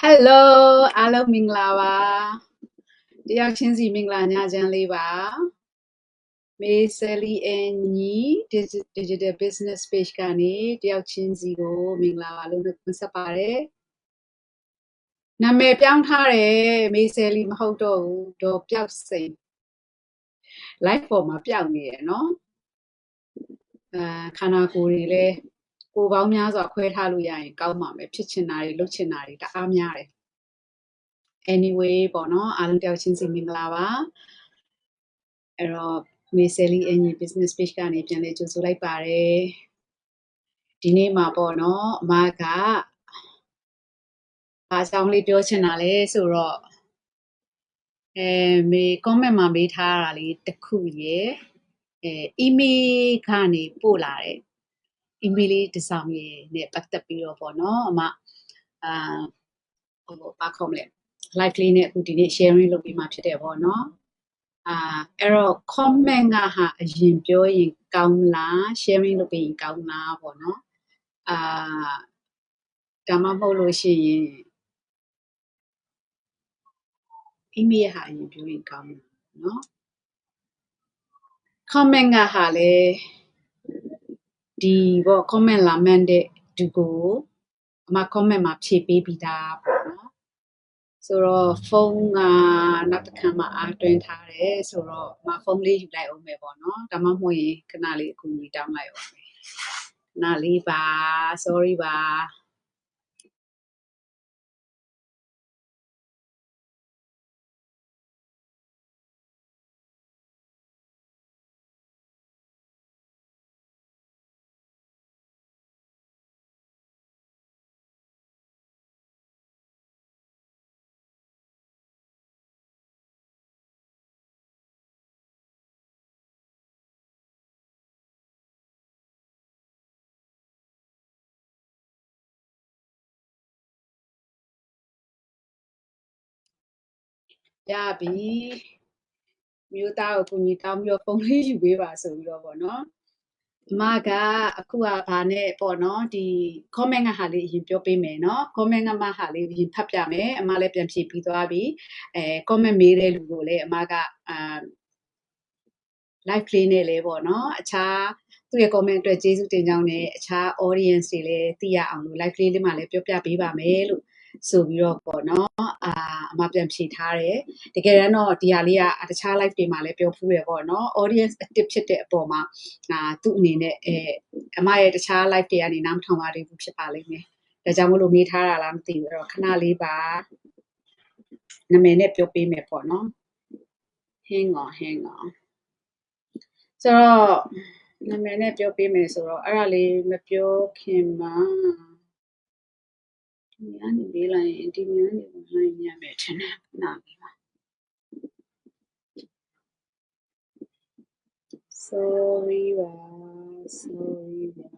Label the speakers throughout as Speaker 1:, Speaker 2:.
Speaker 1: Hello အားလုံးမင်္ဂလာပါတယောက်ချင်းစီမင်္ဂလာညချမ်းလေးပါမေဆယ်လီအန်ညီ digital business page ကနေတယောက်ချင်းစီကိုမင်္ဂလာပါလို့နှုတ်ဆက်ပါတယ်နာမည်ပြောင်းထားတယ်မေဆယ်လီမဟုတ်တော့ဘူးဒေါ်ပျောက်စိန် live ပေါ်မှာပျောက်နေရယ်နော်ခန္ဓာကိုယ်တွေလည်းကိုယ်ပေါင်းများစွာခွဲထားလို့ရရင်ကောင်းပါမယ်ဖြစ်ချင်တာတွေလုပ်ချင်တာတွေတအားများတယ်anyway ပေါ့နော်အားလုံးတယောက်ချင်းစီမင်္ဂလာပါအဲ့တော့မေဆယ်လီအင်ဂျီ business page ကနေပြန်လဲကြိုဆိုလိုက်ပါတယ်ဒီနေ့မှာပေါ့နော်အမကဘာအကြောင်းလေးပြောချင်တာလဲဆိုတော့မေ comment မှာမေးထားတာလေးတစ်ခုရယ်email ကနေပို့လာတဲ့ email လေးတစ်စောင်ရယ်နဲ့ပတ်သက်ပြီးတော့ပေါ့နော်အမဘာခေါ်မလဲ live လေးနဲ့အခုဒီနေ့ sharing လုပ်ပြီးမှဖြစ်တယ်ပေါ့နော်အဲ့တော့ comment ကဟာအရင်ပြောရင်ကောင်းလား sharing လုပ်ပြီးရင်ကောင်းလားပေါ့နော်ဒါမှမဟုတ်လို့ရှိရင် email ဟာအရင်ပြောရင်ကောင်းတယ်နော် comment ကဟာလေဒီပေါ့ comment လာမှန်းတဲ့သူကိုအမ comment မှာဖြည့်ပေးပြီးသားပေါ့နော်ဆိုတော့ဖုန်းကနောက်တစ်ခါမှအားတွင်းထားတယ်ဆိုတော့အမဖုန်းလေးယူလိုက်အောင်မယ်ပေါ့နော်ဒါမှမဟုတ်ရင်ခဏလေးအကူအညီတောင်းလိုက်အောင်မယ်ခဏလေးပါ sorry ပါရပြီမျိုးသားကိုကူညီတောင်းပြီးတော့ဖုန်းလေးယူပေးပါဆိုပြီးတော့ပေါ့နော်အမကအခုကဘာနဲ့ပေါ့နော်ဒီ comment ကဟာလေးအရင်ပြောပေးမယ်နော် comment ကမှဟာလေးအရင်ဖတ်ပြမယ်အမလည်းပြန်ဖြည့်ပြီးသွားပြီcomment မေးတဲ့လူကိုလည်းအမကlive လေးနဲ့လည်းပေါ့နော်အခြားသူ့ရဲ့ comment အတွက်ကျေးဇူးတင်ကြောင်းနဲ့အခြား audience တွေလည်းသိရအောင်လို့ live လေးမှာလည်းပြောပြပေးပါမယ်လို့ဆိုပြီးတော့ပေါ့နော်အမပြန်ဖြေထားတယ်တကယ်တမ်းတော့ဒီဟာလေးကတခြား live တွေမှာလည်းပြောဖူးတယ်ပေါ့နော် audience active ဖြစ်တဲ့အပေါ်မှာသူ့အနေနဲ့အမရဲ့တခြား live တွေကနေနားမထောင်ပါသေးဘူးဖြစ်ပါလိမ့်မယ်ဒါကြောင့်မလို့မေးထားတာလားမသိဘူးအဲ့တော့ခဏလေးပါနာမည်နဲ့ပြောပေးမယ်ပေါ့နော် hang on ဆိုတော့နာမည်နဲ့ပြောပေးမယ်ဆိုတော့အဲ့ဒါလေးမပြောခင်မှာဒီကနေပေးလိုက်ရင်ဒီကနေဝင်ရမယ်ထင်တယ်နားပြီပါ sorry ပါ sorry ပါ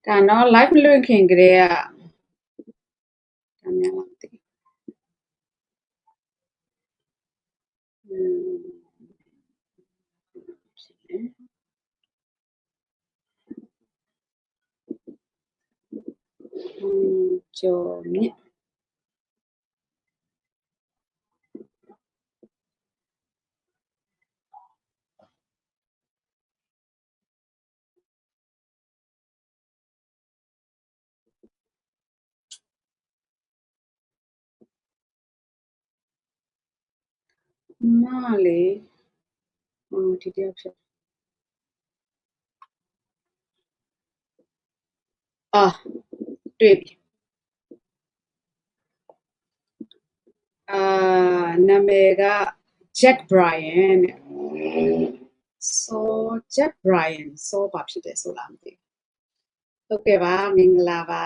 Speaker 1: ဒါနော် live လွှင့်ခင်ကလေးကဒါများမသိကျော်မြင့်မလေးဒီတယောက်ဖြစ်တွေ့ပြီနာမည်က Jack Bryan Jack Bryan ဘာဖြစ်တယ်ဆိုလားမသိဘူးဟုတ်ကဲ့ပါမင်္ဂလာပါ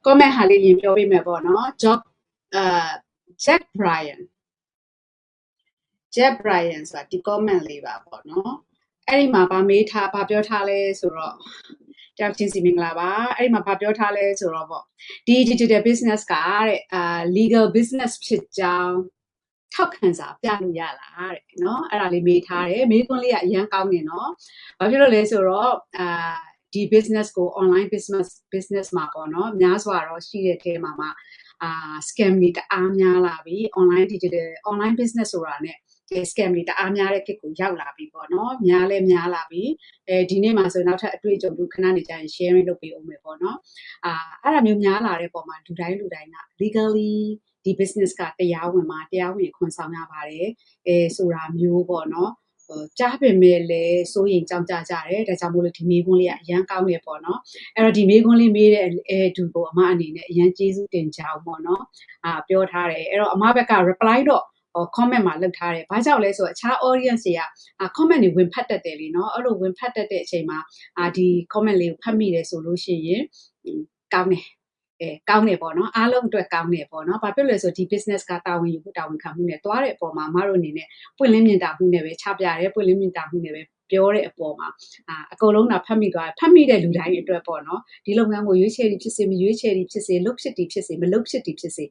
Speaker 1: comment ဟာလေးရင်ပြောပေးမယ်ပေါ့နော် Jack Bryan ဆိုတာဒီ comment လေးပါပေါ့နော်အဲ့ဒီမှာဗာမေးထားဗာပြောထားလဲဆိုတော့ တယောက်ချင်းစီမင်္ဂလာပါအဲ့ဒီမှာဗာပြောထားလဲဆိုတော့ပေါ့ဒီ digital business ကတဲ့legal business ဖြစ်ကြောင်းထောက်ခံစာပြလို့ရလားတဲ့နော်အဲ့ဒါလေးမေးထားတယ်မေးခွန်းလေးကအရန်ကောင်းနေနော်ဘာဖြစ်လို့လဲဆိုတော့ဒီ business ကို online business မှာပေါ့နော်များစွာတော့ရှိတဲ့ထဲမှာscam တွေတအားများလာပြီ online business ဆိုတာ ਨੇ scam တွေတအားများတဲ့ခေတ်ကိုရောက်လာပြီပေါ့နော်များလာပြီဒီနေ့မှာဆိုနောက်ထပ်အတွေ့အကြုံတို့ခဏနေကြရင် sharing လုပ်ပေးအောင်မယ်ပေါ့နော်အဲ့ဒါမျိုးများလာတဲ့ပုံမှာလူတိုင်းက legally ဒီ business ကတရားဝင်ခွန်ဆောင်ရပါတယ်ဆိုတာမျိုးပေါ့နော်ကြားပင်မဲ့လဲစိုးရင်ကြောက်ကြကြတယ်ဒါကြောင့်မို့လို့ဒီမေးခွန်းလေးကအရန်ကောင်းနေပေါ့နော်အဲ့တော့ဒီမေးခွန်းလေးမေးတဲ့သူကိုအမအနေနဲ့အရန်ကျေးဇူးတင်ကြအောင်ပေါ့နော်ပြောထားတယ်အဲ့တော့အမဘက်က reply တော့comment မှာလုပ်ထားတယ်။ဘာကြောင့်လဲဆိုတော့အခြား audience တွေကcomment တွေဝင်ဖတ်တတ်တယ်လीနော်။အဲ့လိုဝင်ဖတ်တတ်တဲ့အချိန်မှာဒီ comment လေးကိုဖတ်မိတယ်ဆိုလို့ရှိရင်ကောင်းတယ်။ကောင်းတယ်ပေါ့နော်။အားလုံးအတွက်ကောင်းတယ်ပေါ့နော်။ဘာဖြစ်လဲဆိုဒီ business ကတာဝန်ယူမှုတာဝန်ခံမှုနဲ့တွားတဲ့အပေါ်မှာအမတို့အနေနဲ့ပွင့်လင်းမြင်သာမှုနဲ့ပဲချပြတယ်ပွင့်လင်းမြင်သာမှုနဲ့ပဲပြောတဲ့အပေါ်မှာအကုန်လုံးဖတ်မိသွားတယ်ဖတ်မိတဲ့လူတိုင်းအတွက်ပေါ့နော်ဒီလုပ်ငန်းကိုရွေးချယ်ပြီးဖြစ်စေမရွေးချယ်ပြီးဖြစ်စေလုပ်ဖြစ်ပြီးဖြစ်စေမလုပ်ဖြစ်ပြီးဖြစ်စေ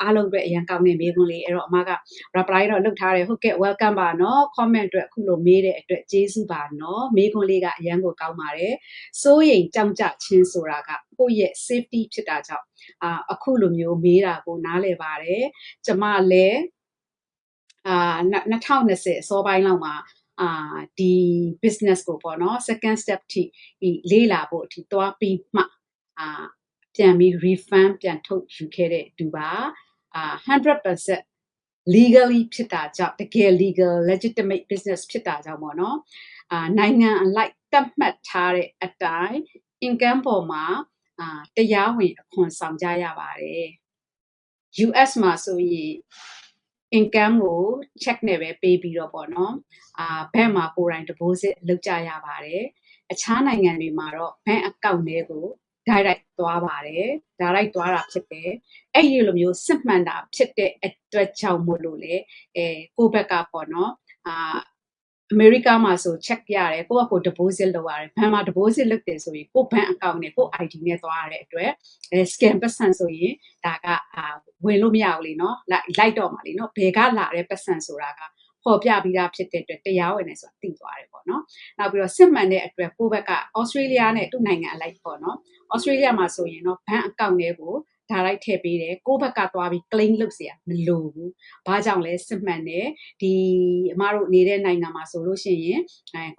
Speaker 1: အားလုံးအတွက်အရင်ကောင်းတဲ့မေးခွန်းလေးအဲ့တော့အမက reply တော့လုပ်ထားတယ်ဟုတ်ကဲ့ welcome ပါနော် comment အတွက်အခုလိုမေးတဲ့အတွက်ကျေးဇူးပါနော်မေးခွန်းလေးကအရင်ကိုကောင်းပါတယ်စိုးရိမ်ကြောက်ကြခြင်းဆိုတာကကိုယ့်ရဲ့ safety ဖြစ်တာကြောင့်အခုလိုမျိုးမေးတာကိုနားလည်ပါတယ်ကျမလည်း2020အစောပိုင်းလောက်မှာဒီ business ကိုပေါ့နော် second step ထိလေးလာဖို့အထိတွားပြီးမှပြန်ပြီး refund ပြန်ထုတ်ယူခဲ့တဲ့သူပါ100% legally ဖြစ်တာကြောင့်တကယ် legal legitimate business ဖြစ်တာကြောင့်ပေါ့နော်နိုင်ငံအလိုက်တတ်မှတ်ထားတဲ့အတိုင်း income ပေါ်မှာတရားဝင်အခွန်ဆောင်ကြရပါတယ် US မှာဆိုရင် income ကို check နဲ့ပဲပေးပြီးတော့ပေါ့နော်ဘဏ်မှာကိုယ်တိုင် deposit လုပ်ကြရပါတယ်အခြားနိုင်ငံတွေမှာတော့ bank account တွေကို direct သွားပါတယ် direct သွားတာဖြစ်တယ်အဲ့ဒီလိုမျိုးစစ်မှန်တာဖြစ်တဲ့အတွက်ကြောင့်မို့လို့လေကိုယ့်ဘက်ကပေါ့နော်အမေရိကမှာဆို check ရတယ်ကိုယ့်အကို deposit လုပ်ရတယ်ဘဏ်မှာ deposit လုပ်တယ်ဆိုရင်ကိုယ့် bank account နဲ့ကိုယ့် ID နဲ့သွားရတဲ့အတွက်scam ပတ်စံဆိုရင်ဒါကဝင်လို့မရဘူးလीเนาะလိုက်တော့မှာလीเนาะဘယ်ကလာတဲ့ပတ်စံဆိုတာကပေါ်ပြပြီးသားဖြစ်တဲ့အတွက်တရားဝင်နေဆိုတာသိသွားတယ်ပေါ့နော်နောက်ပြီးတော့စစ်မှန်တဲ့အတွက်ကိုယ့်ဘက်က Australia နဲ့သူ့နိုင်ငံအလိုက်ပေါ့နော် Australia မှာဆိုရင်တော့ bank account တွေကိုdirect ထည့်ပေးတယ်ကိုယ့်ဘက်ကသွားပြီး claim လုပ်เสียမလိုဘူးဘာကြောင့်လဲစစ်မှန်တယ်ဒီအမတို့နေတဲ့နိုင်ငံမှာဆိုလို့ရှိရင်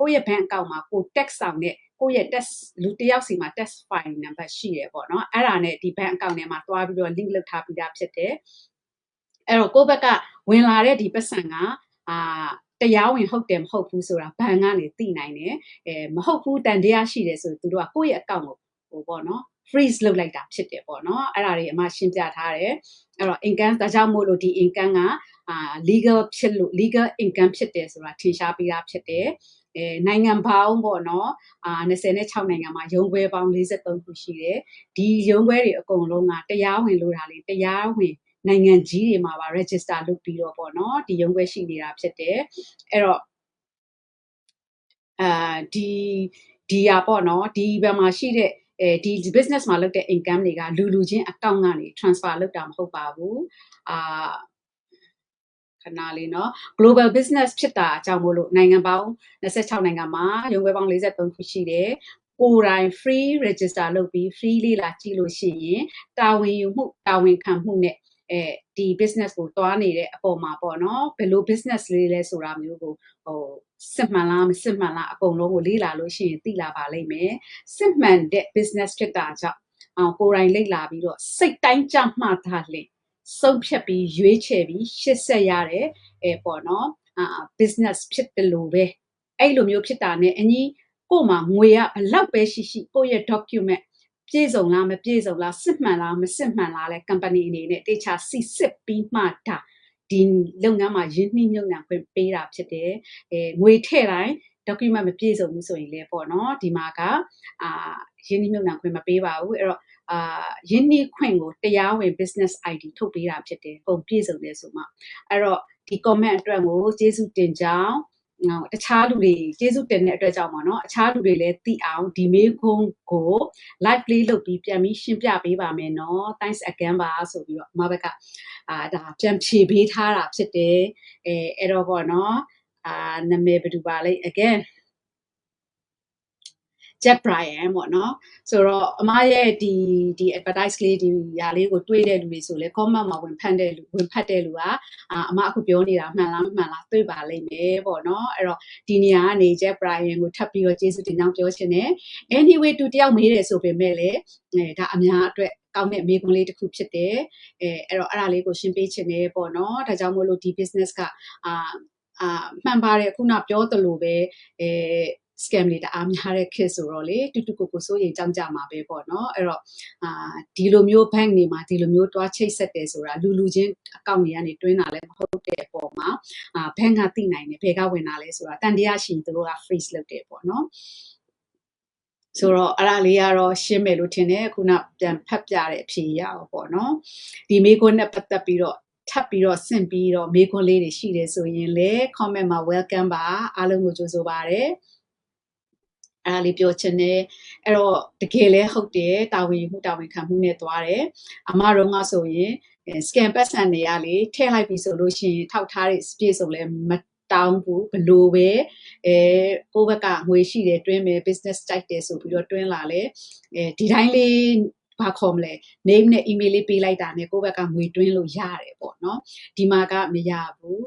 Speaker 1: ကိုယ့်ရဲ့ bank account မှာကို tax ဆောင်တဲ့ကိုယ့်ရဲ့ tax လူတစ်ယောက်စီမှာ tax file number ရှိတယ်ပေါ့နော်အဲ့ဒါနဲ့ဒီ bank account ထဲမှာတွားပြီးတော့ link လုပ်ထားပြီးသားဖြစ်တယ်အဲ့တော့ကိုယ့်ဘက်ကဝင်လာတဲ့ဒီပတ်စံကတရားဝင်ဟုတ်တယ်မဟုတ်ဘူးဆိုတာဘဏ်ကနေသိနိုင်တယ်မဟုတ်ဘူးတန်တရားရှိတယ်ဆိုသူတို့ကကိုယ့်ရဲ့ account ကိုဟိုပေါ့နော် freeze လုပ်လိုက်တာဖြစ်တယ်ပေါ့နော်အဲ့ဒါတွေအမှရှင်းပြထားတယ်အဲ့တော့ income ဒါကြောင့်မို့လို့ဒီ income ကlegal ဖြစ်လို့ legal income ဖြစ်တယ်ဆိုတာထင်ရှားပြီးသားဖြစ်တယ်နိုင်ငံပေါင်းပေါ့နော်26နိုင်ငံမှာရုံးခွဲပေါင်း43ခုရှိတယ်ဒီရုံးခွဲတွေအကုန်လုံးကတရားဝင်လို့တာလေတရားဝင်နိုင်ငံကြီးတွေမှာပါ register လုပ်ပြီးတော့ပေါ့နော်ဒီရုံးခွဲရှိနေတာဖြစ်တယ်အဲ့တော့ဒီပေါ့နော်ဒီဘက်မှာရှိတဲ့ဒီ business မှာလုပ်တဲ့ income တွေကလူချင်း account ကနေ transfer လုပ်တာမဟုတ်ပါဘူးခဏလေးเนาะ global business ဖြစ်တာအကြောင်းမို့လို့နိုင်ငံပေါင်း26နိုင်ငံမှာရုံးခွဲပေါင်း43ခုရှိတယ်ကိုယ်တိုင် free register လုပ်ပြီး free လေးလာကြည့်လို့ရှိရင်တာဝန်ယူမှုတာဝန်ခံမှုနဲ့ဒီ business ကိုတွားနေတဲ့အပေါ်မှာပေါ့နော်ဘယ်လို business လေးလဲဆိုတာမျိုးကိုစစ်မှန်လားမစစ်မှန်လားအကုန်လုံးကိုလေ့လာလို့ရှိရင်သိလာပါလိမ့်မယ်စစ်မှန်တဲ့ business ဖြစ်တာကြောင့်ကိုယ်တိုင်လေ့လာပြီးတော့စိတ်တိုင်းကြမှသာလေဆုံးဖြတ်ပြီးရွေးချယ်ပြီးရှစ်ဆက်ရတဲ့ပေါ့နော်business ဖြစ်တယ်လို့ပဲအဲ့လိုမျိုးဖြစ်တာနဲ့အညီကို့မှာငွေကဘလောက်ပဲရှိရှိကိုယ့်ရဲ့ document ပြည့်စုံလားမပြည့်စုံလားစစ်မှန်လားမစစ်မှန်လားလဲ company အနေနဲ့တေချာစစ်ပြီးမှဒါဒီလုပ်ငန်းမှာရင်းနှီးမြှုပ်နှံခွင့်ပေးတာဖြစ်တယ်ငွေထည့်တိုင်း document မပြည့်စုံဘူးဆိုရင်လည်းပေါ့နော်ဒီမှာကရင်းနှီးမြှုပ်နှံခွင့်မပေးပါဘူးအဲ့တော့ရင်းနှီးခွင့်ကိုတရားဝင် business ID ထုတ်ပေးတာဖြစ်တယ်ပုံပြည့်စုံတယ်ဆိုမှအဲ့တော့ဒီ comment အတွက်ကိုကျေးဇူးတင်ကြောင်း တခြားလူတွေကျေးဇူးတင်တဲ့အတွက်ကြောင့်ပေါ့နော်အခြားလူတွေလည်းသိအောင်ဒီမေးခွန်းကို live လေးလုပ်ပြီးပြန်ပြီးရှင်းပြပေးပါမယ်နော် thanks again ပါဆိုပြီးတော့အမဘက်ကဒါပြန်ဖြေပေးထားတာဖြစ်တယ်အဲ့တော့ပေါ့နော်နာမည်ဘယ်သူပါလဲ again Jack Bryan ပေါ့နော်ဆိုတော့အမရဲ့ဒီ advertise လေးဒီຢာလေးကိုတွေးတဲ့လူတွေဆိုလဲ comment မှာဝင်ဖတ်တဲ့လူကအမအခုပြောနေတာမှန်လားမမှန်လားတွေးပါလိမ့်မယ်ပေါ့နော်အဲ့တော့ဒီနေရာကနေ Jack Bryan ကိုထပ်ပြီးတော့ကျေးဇူးတင်ကြောင်းပြောချင်တယ် anyway တူတယောက်မေးတယ်ဆိုပေမဲ့လည်းဒါအများအတွက်ကောင်းတဲ့မေးခွန်းလေးတစ်ခုဖြစ်တယ်အဲ့တော့အဲ့ဒါလေးကိုရှင်းပေးချင်တယ်ပေါ့နော်ဒါကြောင့်မို့လို့ဒီ business ကမှန်ပါတယ်ခုနပြောသလိုပဲscam တွေတအားများတဲ့ခေတ်ဆိုတော့လေတူတူကိုစိုးရိမ်ကြောက်ကြမှာပဲပေါ့နော်အဲ့တော့ဒီလိုမျိုး bank တွေမှာဒီလိုမျိုးတွားချိတ်ဆက်တယ်ဆိုတာလူချင်းအကောင့်တွေကနေတွင်းတာလည်းမဟုတ်တဲ့အပေါ်မှာbank ကသိနိုင်တယ်ဘယ်ကဝင်တာလဲဆိုတာတန်တရားရှိသူတို့က freeze လုပ်တယ်ပေါ့နော်ဆိုတော့အဲ့ဒါလေးကတော့ရှင်းမယ်လို့ထင်တယ်ခုနပြန်ဖတ်ပြတဲ့အဖြေရအောင်ပေါ့နော်ဒီမေးခွန်းနဲ့ပတ်သက်ပြီးတော့ထပ်ပြီးတော့ဆင့်ပြီးတော့မေးခွန်းလေးတွေရှိတယ်ဆိုရင်လည်း comment မှာ welcome ပါအားလုံးကိုကြိုဆိုပါရစေအဲ့ဒါလေးပြောချင်တယ်အဲ့တော့တကယ်လဲဟုတ်တယ်တာဝန်ယူမှုတာဝန်ခံမှုနဲ့သွားတယ်အမတို့ကဆိုရင် scan ပတ်စံတွေကလေထည့်လိုက်ပြီဆိုလို့ရှိရင်ထောက်ထားတဲ့ပြည့်စုံလဲမတောင်းဘူးဘလို့ပဲကိုယ့်ဘက်ကငွေရှိတယ်တွင်းမယ် business တိုက်တယ်ဆိုပြီးတော့တွင်းလာလဲဒီတိုင်းလေးဘာခေါ်မလဲ name နဲ့ email လေးပေးလိုက်တာနဲ့ကိုယ့်ဘက်ကငွေတွင်းလို့ရတယ်ပေါ့နော်ဒီမှာကမရဘူး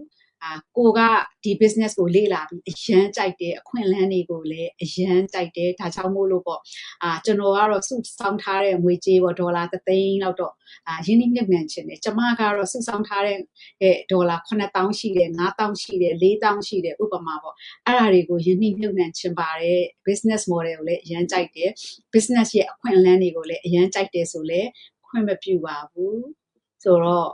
Speaker 1: ကိုကဒီ business ကိုလေ့လာပြီးအရန်ကြိုက်တယ်အခွင့်အလမ်းတွေကိုလည်းအရန်ကြိုက်တယ်ဒါကြောင့်မို့လို့ပေါ့ကျွန်တော်ကတော့စုဆောင်းထားတဲ့ငွေကြေးပေါ့ဒေါ်လာ3သိန်းလောက်တော့ရင်းနှီးမြှုပ်နှံချင်တယ်ကျမကတော့စုဆောင်းထားတဲ့ဒေါ်လာ9000ရှိတယ်9000ရှိတယ်4000ရှိတယ်ဥပမာပေါ့အဲ့ဒါတွေကိုရင်းနှီးမြှုပ်နှံချင်ပါတယ် business model ကိုလည်းအရန်ကြိုက်တယ် business ရဲ့အခွင့်အလမ်းတွေကိုလည်းအရန်ကြိုက်တယ်ဆိုလည်းခွင့်မပြုပါဘူးဆိုတော့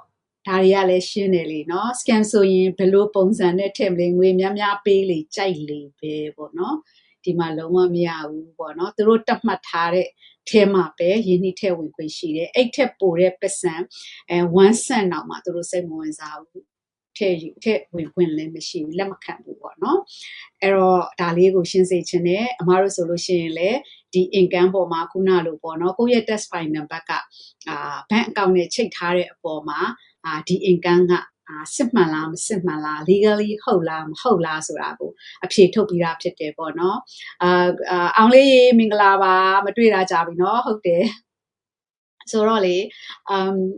Speaker 1: ဒါတွေကလည်းရှင်းတယ်လေနော် scan ဆိုရင်ဘယ်လိုပုံစံနဲ့ထည့်မလဲငွေများများပေးလေကြိုက်လေပဲပေါ့နော်ဒီမှာလုံးဝမရဘူးပေါ့နော်သူတို့တတ်မှတ်ထားတဲ့ထဲမှာပဲရင်းနှီးထည့်ဝင်ခွင့်ရှိတယ်အဲ့ထက်ပိုတဲ့ပတ်စံ1 cent တောင်မှသူတို့စိတ်မဝင်စားဘူးထည့်ဝင်ခွင့်လည်းမရှိဘူးလက်မခံဘူးပေါ့နော်အဲ့တော့ဒါလေးကိုရှင်းစေချင်တယ်အမားတို့ဆိုလို့ရှိရင်လည်းဒီ income ပေါ်မှာခုနလိုပေါ့နော်ကိုယ့်ရဲ့ tax file number ကbank account နဲ့ချိတ်ထားတဲ့အပေါ်မှာဒီ income ကစစ်မှန်လားမစစ်မှန်လား legally ဟုတ်လားမဟုတ်လားဆိုတာကိုအဖြေထုတ်ပြီးသားဖြစ်တယ်ပေါ့နော်အောင်လေးမင်္ဂလာပါမတွေ့တာကြာပြီเนาะဟုတ်တယ်ဆိုတော့လေ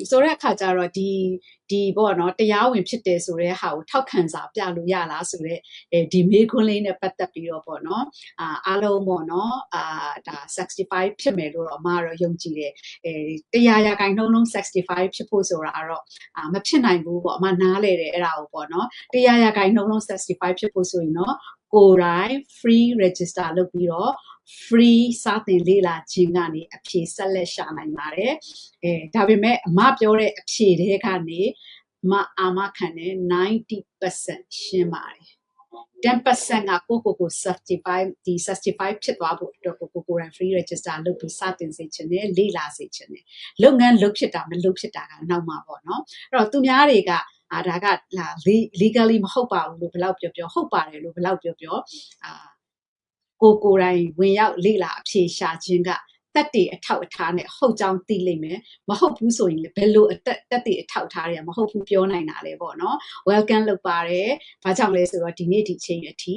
Speaker 1: ဆိုတဲ့အခါကျတော့ဒီပေါ့နော်တရားဝင်ဖြစ်တယ်ဆိုတဲ့ဟာကိုထောက်ခံစာပြလို့ရလားဆိုတဲ့ဒီမေးခွန်းလေးနဲ့ပတ်သက်ပြီးတော့ပေါ့နော်အားလုံးပေါ့နော်ဒါ65ဖြစ်မယ်လို့တော့အမကတော့ယုံကြည်တယ်100%လုံး65ဖြစ်ဖို့ဆိုတာကတော့မဖြစ်နိုင်ဘူးပေါ့အမနားလဲတယ်အဲ့ဒါကိုပေါ့နော်100%လုံး65ဖြစ်ဖို့ဆိုရင်တော့ကိုယ်တိုင် free register လုပ်ပြီးတော့free စတင်လေ့လာခြင်းကနေအဖြေဆက်လက်ရှာနိုင်ပါတယ်ဒါပေမဲ့အမပြောတဲ့အဖြေတွေကနေအာမခံတဲ့90% ရှင်းပါတယ်10% ကကို certify ဖြစ်သွားဖို့အတွက်ကိုယ်တိုင် free register လုပ်ပြီးစတင်စေချင်တယ်လေ့လာစေချင်တယ်လုပ်ငန်းလုပ်ဖြစ်တာမလုပ်ဖြစ်တာကနောက်မှာပေါ့နော်အဲ့တော့သူများတွေကဒါက legally မဟုတ်ပါဘူးလို့ဘယ်လောက်ပြောဟုတ်ပါတယ်လို့ဘယ်လောက်ပြောကိုယ်တိုင်ဝင်ရောက်လေ့လာအဖြေရှာခြင်းကတက်တည်အထောက်အထားနဲ့ဟုတ်ကြောင်းသိလိမ့်မယ်မဟုတ်ဘူးဆိုရင်လည်းဘယ်လိုတက်တည်အထောက်အထားတွေကမဟုတ်ဘူးပြောနိုင်တာလဲပေါ့နော် welcome လုပ်ပါတယ်ဘာကြောင့်လဲဆိုတော့ဒီနေ့ဒီချိန်အထိ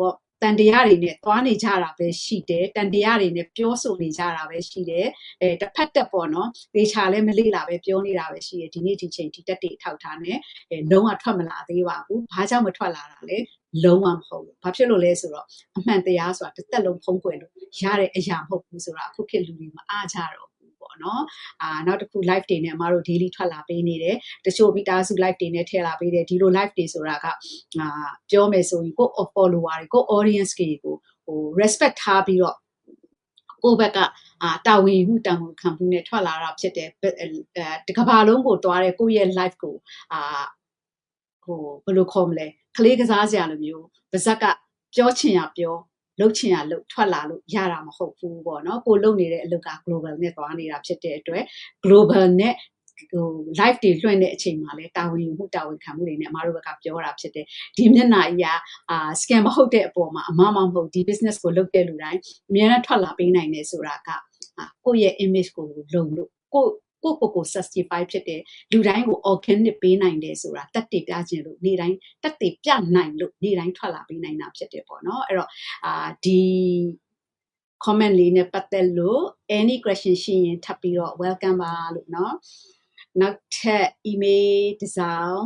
Speaker 1: ပေါ့တန်တရားတွေနဲ့သွားနေကြတာပဲရှိတယ်တန်တရားတွေနဲ့ပြောဆိုနေကြတာပဲရှိတယ်တစ်ဖက်တက်ပေါ့နော်ဒေချာလည်းမလေ့လာပဲပြောနေတာပဲရှိတယ်ဒီနေ့ဒီချိန်ထိတက်တည်အထောက်အထားနဲ့လုံးဝထွက်မလာသေးပါဘူးဘာကြောင့်မထွက်လာတာလဲလုံးဝမဟုတ်ဘူးဘာဖြစ်လို့လဲဆိုတော့အမှန်တရားဆိုတာတစ်သက်လုံးဖုံးကွယ်လို့ရတဲ့အရာမဟုတ်ဘူးဆိုတာအခုခေတ်လူတွေမအားကြတော့ဘူးပေါ့နော်နောက်တစ်ခု live တွေနဲ့အမတို့ daily ထွက်လာပေးနေတယ်တချို့မိသားစု live တွေနဲ့ထည့်လာပေးတယ်ဒီလို live တွေဆိုတာကပြောမယ်ဆိုရင်ကိုယ့် follower တွေကို audience တွေကိုrespect ထားပြီးတော့ကိုယ့်ဘက်ကတာဝန်ယူမှုတန်ဖိုးခံမှုနဲ့ထွက်လာတာဖြစ်တယ်တကဘာလုံးကိုတွားတဲ့ကိုယ့်ရဲ့ live ကိုဘယ်လိုခေါ်မလဲကလေးကစားစရာလိုမျိုးပါဇက်ကပြောချင်ရပြောလှုပ်ချင်ရလှုပ်ထွက်လာလို့ရတာမဟုတ်ဘူးပေါ့နော်ကိုလှုပ်နေတဲ့အလုပ်က global နဲ့သွားနေတာဖြစ်တဲ့အတွက် global နဲ့ live တွေလွှင့်တဲ့အချိန်မှာလဲတာဝန်ယူမှုတာဝန်ခံမှုတွေနဲ့အမားတို့ဘက်ကပြောတာဖြစ်တယ်ဒီမျက်နှာကြီးကscam မဟုတ်တဲ့အပေါ်မှာအမမမဟုတ်ဒီ business ကိုလုပ်တဲ့လူတိုင်းအများနဲ့ထွက်လာပေးနိုင်တယ်ဆိုတာကကိုယ့်ရဲ့ image ကိုလုံလို့ကို justify ဖြစ်တယ်လူတိုင်းကို organic ပေးနိုင်တယ်ဆိုတာတက်တည်ပြခြင်းလို့နေ့တိုင်းတက်တည်ပြနိုင်လို့နေ့တိုင်းထွက်လာပေးနိုင်တာဖြစ်တယ်ပေါ့နော်အဲ့တော့ဒီ comment လေးနဲ့ပတ်သက်လို့ any question ရှိရင်ထပ်ပြီးတော့ welcome ပါလို့เนาะနောက်ထပ် email တစ်စောင်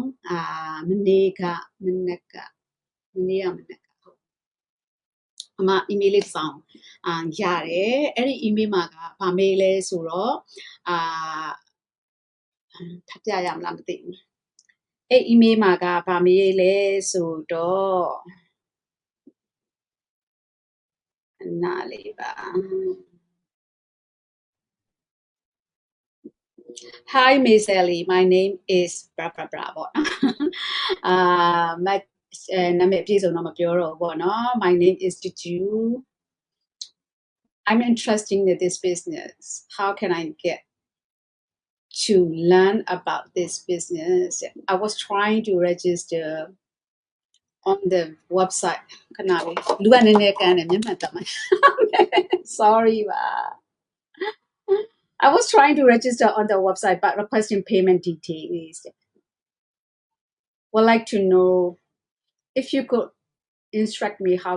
Speaker 1: မနေ့ကဟုတ်အမ email လေးတစ်စောင်ရတယ်အဲ့ဒီ email မှာကဗာမေးလဲဆိုတော့ထပ်ပြရမလားမသိဘူးအဲ့ email မှာကဗာမေးလဲဆိုတော့နားလေးပါ Hi Miss Ellie my name is blah blah blah ပေါ့နာမည်အပြည့်စုံတော့မပြောတော့ဘူးပေါ့နော် my name is Juju I'm interested in this business how can I get to learn about this business I was trying to register on the website ခဏလေးလူကနည်းနည်းကန်းတယ်မျက်မှန်တက်မှာ sorry ပါ I was trying to register on the website but requesting payment details would like to know if you could instruct me how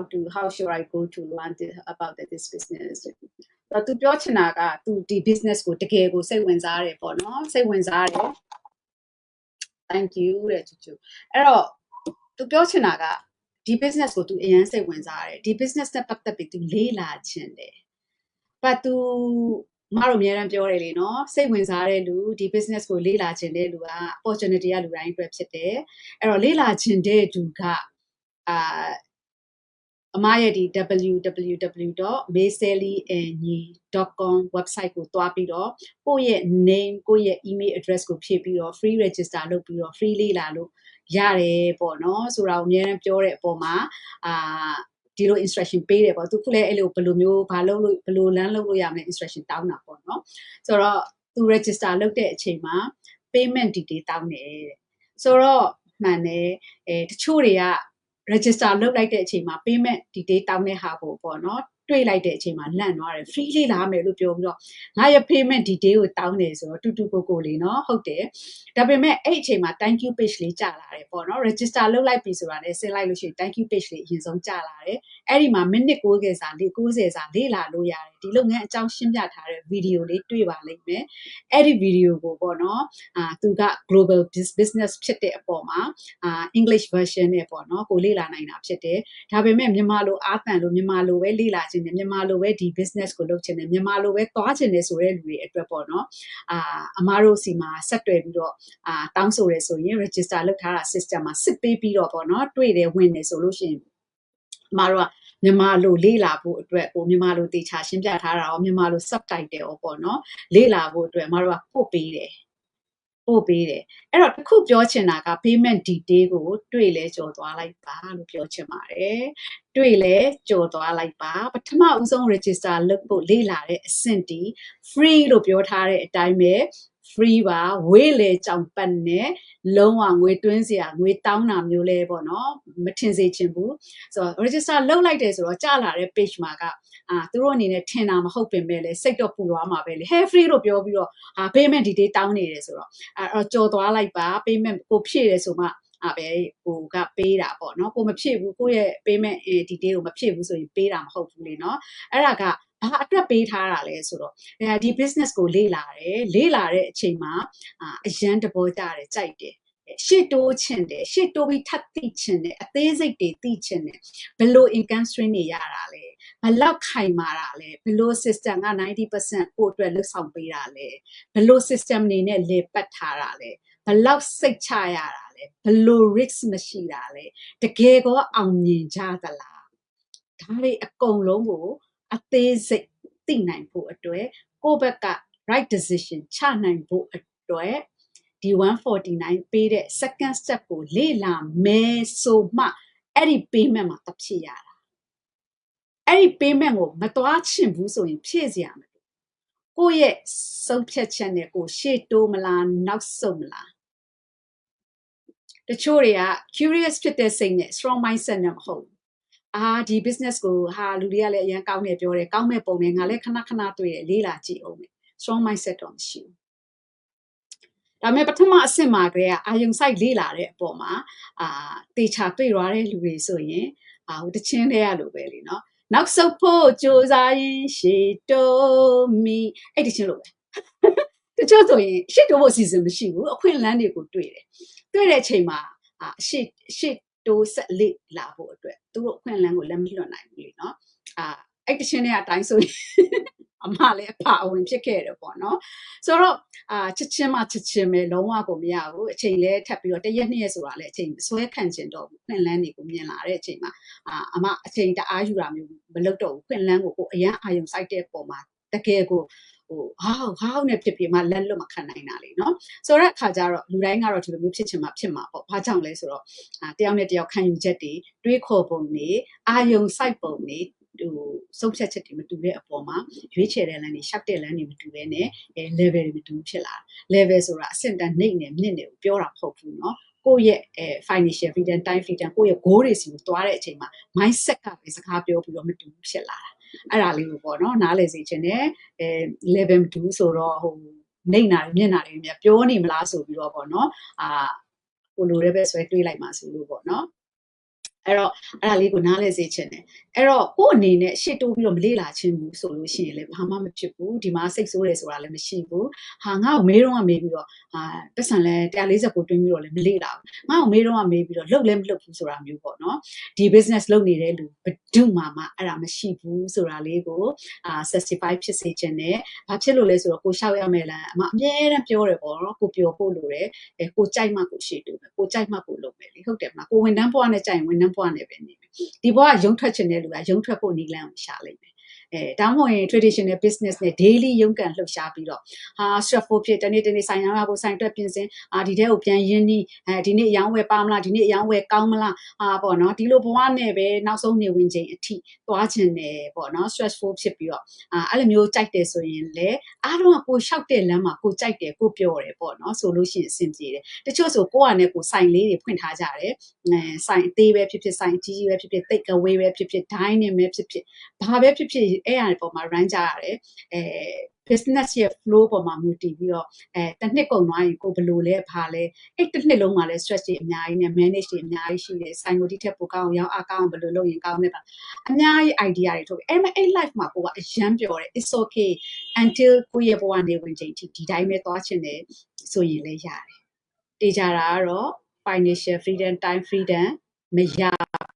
Speaker 1: should I go to learn about this business တော့သူပြောချင်တာကသူဒီ business ကိုတကယ်ကိုစိတ်ဝင်စားတယ်ပေါ့နော်စိတ်ဝင်စားတယ် thank you တဲ့ချူချူအဲ့တော့သူပြောချင်တာကဒီ business ကိုသူအရင်စိတ်ဝင်စားတယ်ဒီ business နဲ့ပတ်သက်ပြီးသူလေးလာချင်တယ် but သူမတို့အများအားပြောတယ်လေနော်စိတ်ဝင်စားတဲ့လူဒီ business ကိုလေးလာချင်တဲ့လူက opportunity ကလူတိုင်းအတွက်ဖြစ်တယ်အဲ့တော့လေးလာချင်တဲ့သူကအမရဲ့ဒီ www.maysellyandnyi.com website ကိုတွားပြီးတော့ကိုယ့်ရဲ့ name ကိုယ့်ရဲ့ email address ကိုဖြည့်ပြီးတော့ free register လုပ်ပြီးတော့ free လေးလာလို့ရတယ်ပေါ့နော်ဆိုတာကိုအများအားပြောတဲ့အပေါ်မှာဒီလို instruction ပေးတယ်ပေါ့သူခုလည်းအဲ့လိုဘယ်လိုမျိုးဘာလုပ်လို့ဘယ်လို learn လုပ်လို့ရမလဲ instruction တောင်းတာပေါ့နော်ဆိုတော့သူ register လုပ်တဲ့အချိန်မှာ payment detail တောင်းတယ်ဆိုတော့မှန်တယ်တချို့တွေက register လုပ်လိုက်တဲ့အချိန်မှာ payment detail တောင်းတဲ့ဟာကိုပေါ့နော်တွေ့လိုက်တဲ့အချိန်မှာလန့်သွားတယ် free လေးလာမယ်လို့ပြောပြီးတော့ငါရဲ့ payment detail ကိုတောင်းတယ်ဆိုတော့တူတူကိုလေးနော်ဟုတ်တယ်ဒါပေမဲ့အဲ့အချိန်မှာ thank you page လေးကြာလာတယ်ပေါ့နော် register လုပ်လိုက်ပြီဆိုတာနဲ့ဆင်းလိုက်လို့ရှိရင် thank you page လေးအရင်ဆုံးကြာလာတယ်အဲ့ဒီမှာမိနစ်90စာလေးလာလို့ရတယ်ဒီလုပ်ငန်းအကြောင်းရှင်းပြထားတဲ့ video လေးတွေ့ပါလိမ့်မယ်အဲ့ဒီ video ကိုပေါ့နော်သူက global business ဖြစ်တဲ့အပေါ်မှာEnglish version နဲ့ပေါ့နော်ကိုလေ့လာနိုင်တာဖြစ်တယ်ဒါပေမဲ့မြန်မာလိုအားတန်လို့မြန်မာလိုပဲလေ့လာခြင်းနဲ့မြန်မာလိုပဲဒီ business ကိုလုပ်ခြင်းနဲ့မြန်မာလိုပဲသွားခြင်းနဲ့ဆိုတဲ့လူတွေအတွက်ပေါ့နော်အမားတို့စီမှာဆက်တွယ်ပြီးတော့တောင်းဆိုရဲဆိုရင် register လုပ်ထားတာ system မှာစစ်ပေးပြီးတော့ပေါ့နော်တွေ့တယ်ဝင်တယ်ဆိုလို့ရှိရင်အမားတို့ကမြန်မာလိုလေ့လာဖို့အတွက်ကိုမြန်မာလိုတေချာရှင်းပြထားတာရောမြန်မာလို subtitle ရောပေါ့နော်လေ့လာဖို့အတွက်အမားတို့ကပို့ပေးတယ်အဲ့တော့တခုပြောချင်တာက payment detail ကိုတွေ့လဲကြော်သွားလိုက်ပါလို့ပြောချင်ပါတယ်တွေ့လဲကြော်သွားလိုက်ပါပထမဦးဆုံး register လုပ်ဖို့လေ့လာတဲ့အဆင့်တီ free လို့ပြောထားတဲ့အတိုင်းပဲ free ပါဝေးလေကြောင်ပတ်နဲ့လုံးဝငွေတွင်းစရာငွေတောင်းတာမျိုးလဲပေါ့နော်မထင်စေချင်ဘူးဆိုတော့ register လုပ်လိုက်တယ်ဆိုတော့ကြာလာတဲ့ page မှာကသူတို့အနေနဲ့ထင်တာမဟုတ်ပင်ပဲလေစိတ်တော့ပူသွားမှာပဲလေ hey free လို့ပြောပြီးတော့payment detail တောင်းနေတယ်ဆိုတော့ကြော်သွားလိုက်ပါ payment ကိုဖြည့်တယ်ဆိုမှပဲကိုကပေးတာပေါ့နော်ကိုမဖြည့်ဘူးကိုရဲ့ payment detail ကိုမဖြည့်ဘူးဆိုရင်ပေးတာမဟုတ်ဘူးလေနော်အဲ့ဒါကဘာအတွက်ပေးထားတာလဲဆိုတော့ဒီ business ကိုလေ့လာတဲ့အချိန်မှာအရန်တဘောကြတယ်ကြိုက်တယ်ရှေ့တိုးချင်တယ်ရှေ့တိုးပြီးထပ်သိချင်တယ်အသေးစိတ်တွေသိချင်တယ်ဘယ်လို income stream တွေရတာလဲဘယ်လောက်ခိုင်မာတာလဲဘယ်လို system က 90% ကိုအတွက်လှုပ်ဆောင်ပေးတာလဲဘယ်လို system နေနဲ့လေပတ်ထားတာလဲဘယ်လောက်စိတ်ချရတာလဲဘယ်လို risk မရှိတာလဲတကယ်ကောအောင်မြင်ကြသလားဒါတွေအကုန်လုံးကိုအသေးစိတ်သိနိုင်ဖို့အတွက်ကိုယ့်ဘက်က right decision ချနိုင်ဖို့အတွက်ဒီ149ပေးတဲ့ second step ကိုလေ့လာမယ်ဆိုမှအဲ့ဒီ payment မှာတစ်ဖြစ်ရတာအဲ့ဒီ payment ကိုမသွားချင်ဘူးဆိုရင်ဖြည့်စရာမလို ကိုယ့်ရဲ့ဆုံးဖြတ်ချက်နဲ့ကိုရှေ့တိုးမလားနောက်ဆုတ်မလားတချို့တွေက curious ဖြစ်တဲ့စိတ်နဲ့ strong mindset နဲ့မဟုတ်ဘူးဒီ business ကိုလူတွေကလည်းအရင်ကောင်းနေပြောတယ်ကောင်းမဲ့ပုံနဲ့ငါလည်းခဏခဏတွေ့တယ်လေးလာကြည့်အောင်မယ် strong mindset တော့မရှိဘူးဒါပေမဲ့ပထမအဆင့်မှာကလေးကအာယုံဆိုင်လေးလာတဲ့အပေါ်မှာတေချာတွေ့ရတဲ့လူတွေဆိုရင်ဟိုတချင်းလေးရလို့ပဲလीနော်နောက်ဆုတ်ဖို့ကြိုးစားရင်ရှေ့တိုးမီအဲ့တချင်းလို့ပဲတချို့ဆိုရင်ရှေ့တိုးဖို့အစီအစဉ်မရှိဘူးအခွင့်အလမ်းတွေကိုတွေ့တဲ့အချိန်မှာရှေ့တိုးဆက်လေးလာဖို့အတွက်သူတို့အခွင့်အလမ်းကိုလက်မလွတ်နိုင်ဘူးလीနော်အဲ့တချင်းတွေအတိုင်းဆိုရင်အမလည်းအဖအဝင်ဖြစ်ခဲ့တယ်ပေါ့နော်ဆိုတော့ချက်ချင်းပဲလုံးဝကိုမရဘူးအချိန်လဲထပ်ပြီးတော့တရက်နှစ်ရက်ဆိုတာလည်းအချိန်ဆွဲခံကျင်တော့ဘူးခွင့်လန်းတွေကိုမြင်လာတဲ့အချိန်မှာအမအချိန်တအားယူတာမျိုးမလုပ်တော့ဘူးခွင့်လန်းကိုအရန်အာယုံစိုက်တဲ့ပုံမှာတကယ်ကိုဟောနဲ့ဖြစ်ပြီးမှလက်လွတ်မခံနိုင်တာလေနော်ဆိုတော့အခါကျတော့လူတိုင်းကတော့ဒီလိုမျိုးဖြစ်ချင်မှဖြစ်မှာပေါ့ဘာကြောင့်လဲဆိုတော့တယောက်နဲ့တယောက်ခံယူချက်တွေတွေးခေါ်ပုံတွေအာယုံစိုက်ပုံတွေဆုံးဖြတ်ချက်တွေမတူတဲ့အပေါ်မှာရွေးချယ်တဲ့လမ်းတွေရှောက်တဲ့လမ်းတွေမတူဘဲနဲ့ level တွေမတူဖြစ်လာ level ဆိုတာအဆင့်တန်းနှိမ့်နေမြင့်နေကိုပြောတာမဟုတ်ဘူးเนาะကိုယ့်ရဲ့financial freedom time freedom ကိုယ့်ရဲ့ goal တွေစီကိုသွားတဲ့အချိန်မှာ mindset ကပဲစကားပြောပြီးတော့မတူဖြစ်လာတာအဲ့ဒါလေးကိုပေါ့เนาะနားလည်စေချင်တယ်level မတူဆိုတော့နှိမ့်တာမြင့်တာတွေများပြောနေမလားဆိုပြီးတော့ပေါ့เนาะကိုလိုလည်းပဲဆွဲတွေးလိုက်ပါဆိုလို့ပေါ့เนาะအဲ့တော့အဲ့ဒါလေးကိုနားလဲစေချင်တယ်အဲ့တော့ကို့အနေနဲ့ရှေ့တိုးပြီးတော့မလေ့လာခြင်းဘူးဆိုလို့ရှိရင်လည်းဘာမှမဖြစ်ဘူးဒီမှာစိတ်ဆိုးတယ်ဆိုတာလည်းမရှိဘူးငါ့ကိုမေးတော့မေးပြီးတော့ပတ်စံလဲ149တွင်းပြီးတော့လည်းမလေ့လာဘူးငါ့ကိုမေးတော့မေးပြီးတော့လှုပ်လည်းမလှုပ်ဘူးဆိုတာမျိုးပေါ့နော်ဒီ business လုပ်နေတဲ့လူဘယ်သူမှအဲ့ဒါမရှိဘူးဆိုတာလေးကိုcertify ဖြစ်စေချင်တယ်ဘာဖြစ်လို့လဲဆိုတော့ကိုရှောက်ရမယ်လားအမြဲတမ်းပြောတယ်ပေါ့နော်ကိုပြောဖို့လိုတယ်ကိုကြိုက်မှကိုရှေ့တိုးမယ်ကိုကြိုက်မှကိုလုပ်မယ်လေဟုတ်တယ်မလားကိုဝန်ထမ်းဘဝနဲ့ကြိုက်ရင်ဝန်ထမ်းဘဝနဲ့ပဲနေမယ်ဒီဘဝရုံထွက်ချင်တဲ့လူကရုံထွက်ဖို့နည်းလမ်းကိုရှာလိုက်မယ်တောင်းမရင် traditional business နဲ့ daily ရုံးကန်လှုပ်ရှားပြီးတော့stressful ဖြစ်တနေ့ဆိုင်ရဖို့ဆိုင်အတွက်ပြင်ဆင်ဒီထဲကိုပြန်ရင်းနှီးဒီနေ့အယောင်းဝယ်ပါမလားဒီနေ့အယောင်းဝယ်ကောင်းမလားပေါ့နော်ဒီလိုဘဝနဲ့ပဲနောက်ဆုံးနေဝင်ချိန်အထိသွားချင်တယ်ပေါ့နော် stressful ဖြစ်ပြီးတော့အဲ့လိုမျိုးကြိုက်တယ်ဆိုရင်လေအားလုံးကကိုလျှောက်တဲ့လမ်းမှာကိုကြိုက်တယ်ကိုပြောတယ်ပေါ့နော်ဆိုလို့ရှိရင်အဆင်ပြေတယ်တချို့ဆိုကိုကနဲ့ကိုဆိုင်လေးတွေဖွင့်ထားကြတယ်ဆိုင်အသေးပဲဖြစ်ဖြစ်ဆိုင်ကြီးကြီးပဲဖြစ်ဖြစ်တိတ်ကဝေးပဲဖြစ်ဖြစ် dining ပဲဖြစ်ဖြစ်ဘာပဲဖြစ်ဖြစ်အဲ့အရာပေါ်မှာ run ကြရတယ်business ရဲ့ flow ပေါ်မှာမူတည်ပြီးတော့တစ်နှစ်ကုန်သွားရင်ကိုဘယ်လိုလဲဘာလဲအဲ့တစ်နှစ်လုံးမှာလဲ stress တွေအများကြီးနဲ့ manage တွေအများကြီးရှိတယ်ဆိုင်ကိုဒီထက်ပိုကောင်းအောင်ရောင်းအားကောင်းအောင်ဘယ်လိုလုပ်ရင်ကောင်းလဲအများကြီး idea တွေထုတ်အဲ့ life မှာကိုကအရန်ပြောတယ် it's okay until ကိုယ့်ရဲ့ဘဝနေဝင်ချိန်ထိဒီတိုင်းပဲသွားချင်တယ်ဆိုရင်လည်းရတယ်တေချာတာကတော့ financial freedom time freedom မရ